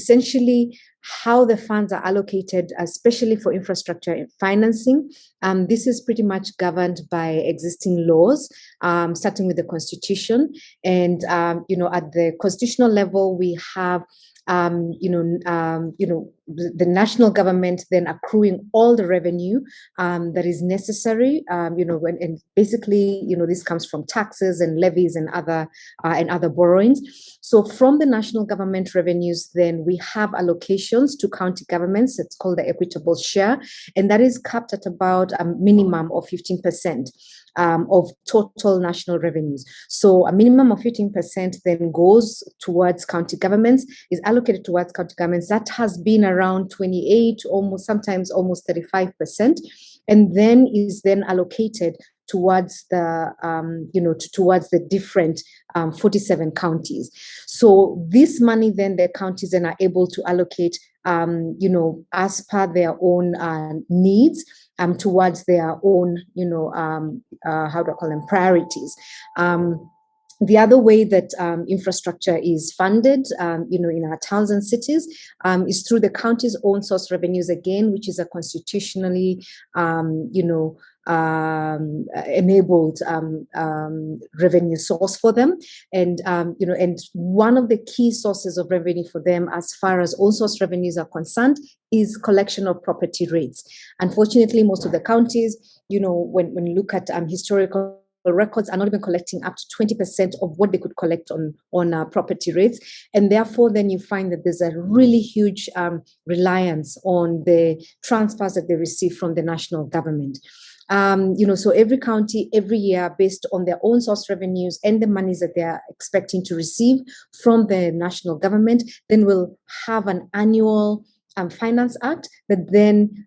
essentially how the funds are allocated, especially for infrastructure financing, this is pretty much governed by existing laws, starting with the Constitution. And, at the constitutional level, we have the national government then accruing all the revenue that is necessary, and basically, this comes from taxes and levies and other borrowings. So from the national government revenues, then we have allocations to county governments. It's called the equitable share, and that is capped at about a minimum of 15%. Of total national revenues. So a minimum of 15% then goes towards county governments, is allocated towards county governments. That has been around 28, sometimes almost 35%, and then is then allocated towards the towards the different 47 counties. So this money then the counties then are able to allocate as per their own needs, towards their own, priorities. The other way that infrastructure is funded, in our towns and cities, is through the county's own source revenues again, which is a constitutionally, enabled revenue source for them. And, and one of the key sources of revenue for them, as far as own source revenues are concerned, is collection of property rates. Unfortunately, most of the counties, when you look at historical records, are not even collecting up to 20% of what they could collect on property rates. And therefore, then you find that there's a really huge reliance on the transfers that they receive from the national government. So every county, every year, based on their own source revenues and the monies that they are expecting to receive from the national government, then will have an annual finance act that then,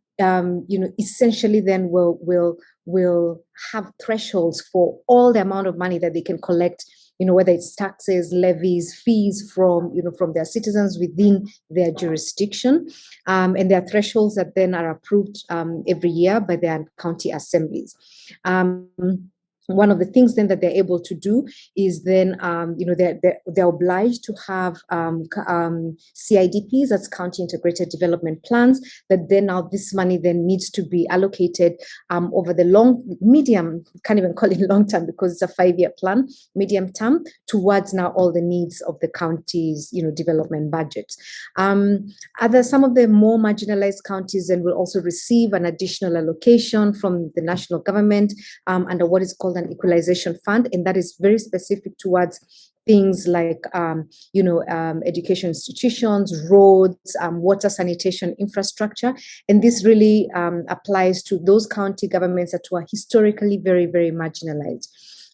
essentially then will have thresholds for all the amount of money that they can collect, whether it's taxes, levies, fees from their citizens within their jurisdiction. And there are thresholds that then are approved every year by their county assemblies. One of the things then that they're able to do is then, they're obliged to have CIDPs, that's County Integrated Development Plans, that then now this money then needs to be allocated over the medium, can't even call it long term because it's a 5-year plan, medium term, towards now all the needs of the county's, development budgets. Some of the more marginalized counties then will also receive an additional allocation from the national government under what is called an equalization fund, and that is very specific towards things like education institutions, roads, water, sanitation, infrastructure. And this really applies to those county governments that were historically very, very marginalized.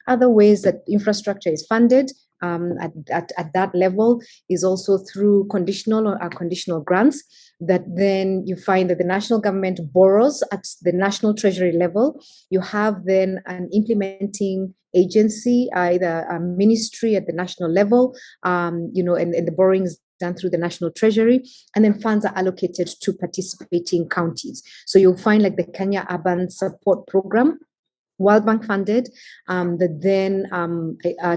Other ways that infrastructure is funded at that level is also through conditional or conditional grants, that then you find that the national government borrows at the national treasury level. You have then an implementing agency, either a ministry at the national level, and the borrowing is done through the national treasury, and then funds are allocated to participating counties. So you'll find like the Kenya Urban Support Program, World Bank funded, that then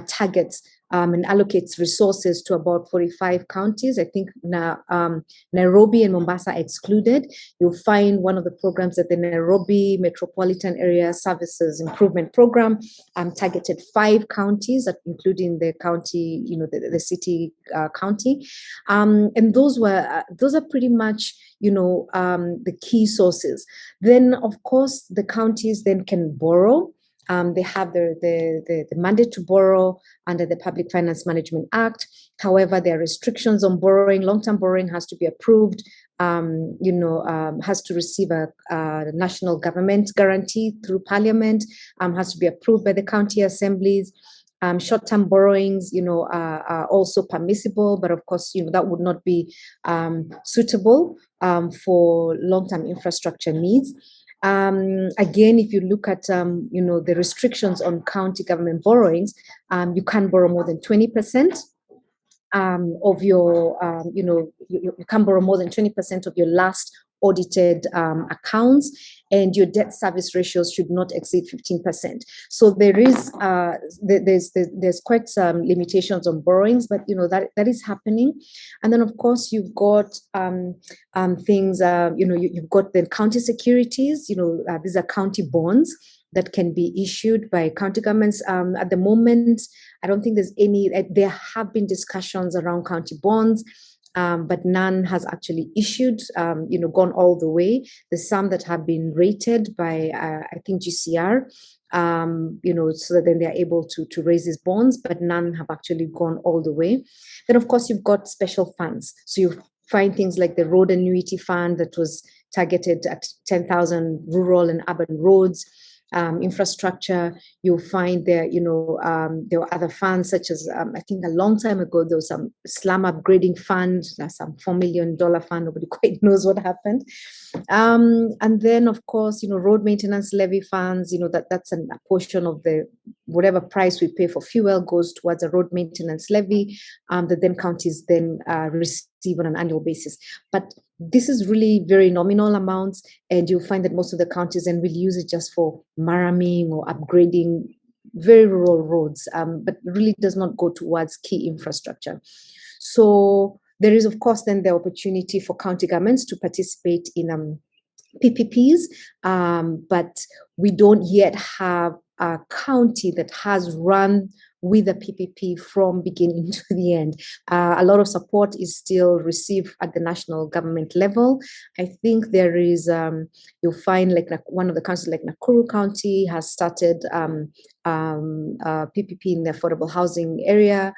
targets and allocates resources to about 45 counties. I think Nairobi and Mombasa are excluded. You'll find one of the programs that the Nairobi Metropolitan Area Services Improvement Program targeted 5 counties, including the county, the city county. And those are pretty much, the key sources. Then, of course, the counties then can borrow. They have the mandate to borrow under the Public Finance Management Act. However, there are restrictions on borrowing. Long-term borrowing has to be approved, has to receive a national government guarantee through Parliament, has to be approved by the county assemblies. Short-term borrowings, are also permissible, but of course, that would not be suitable for long-term infrastructure needs. Again, if you look at, the restrictions on county government borrowings, you can't borrow more than 20% of your, you can't borrow more than 20% of your last audited accounts. and your debt service ratios should not exceed 15%. So there is there's quite some limitations on borrowings, but that is happening. And then of course you've got things, you've got the county securities. These are county bonds that can be issued by county governments. At the moment, I don't think there's any. There have been discussions around county bonds, but none has actually issued, gone all the way. There's some that have been rated by, I think, GCR, so that then they're able to raise these bonds, but none have actually gone all the way. Then, of course, you've got special funds. So you find things like the road annuity fund that was targeted at 10,000 rural and urban roads. Infrastructure. You'll find there, there were other funds such as, I think a long time ago, there was some slum upgrading fund, that's some $4 million fund, nobody quite knows what happened. And then, of course, road maintenance levy funds, that's a portion of the whatever price we pay for fuel goes towards a road maintenance levy that then counties then receive on an annual basis. But this is really very nominal amounts, and you'll find that most of the counties then will use it just for maraming or upgrading very rural roads, but really does not go towards key infrastructure. So there is, of course, then the opportunity for county governments to participate in PPPs, but we don't yet have a county that has run with a PPP from beginning to the end. A lot of support is still received at the national government level. I think there is, you'll find like one of the counties, like Nakuru County, has started PPP in the affordable housing area.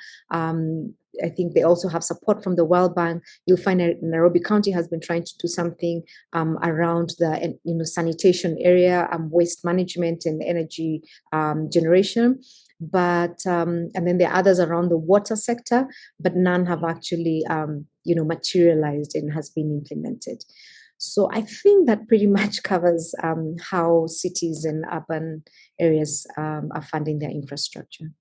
I think they also have support from the World Bank. You'll find that Nairobi County has been trying to do something around the sanitation area, waste management and energy generation. But and then there are others around the water sector, but none have actually materialized and has been implemented. So I think that pretty much covers how cities and urban areas are funding their infrastructure.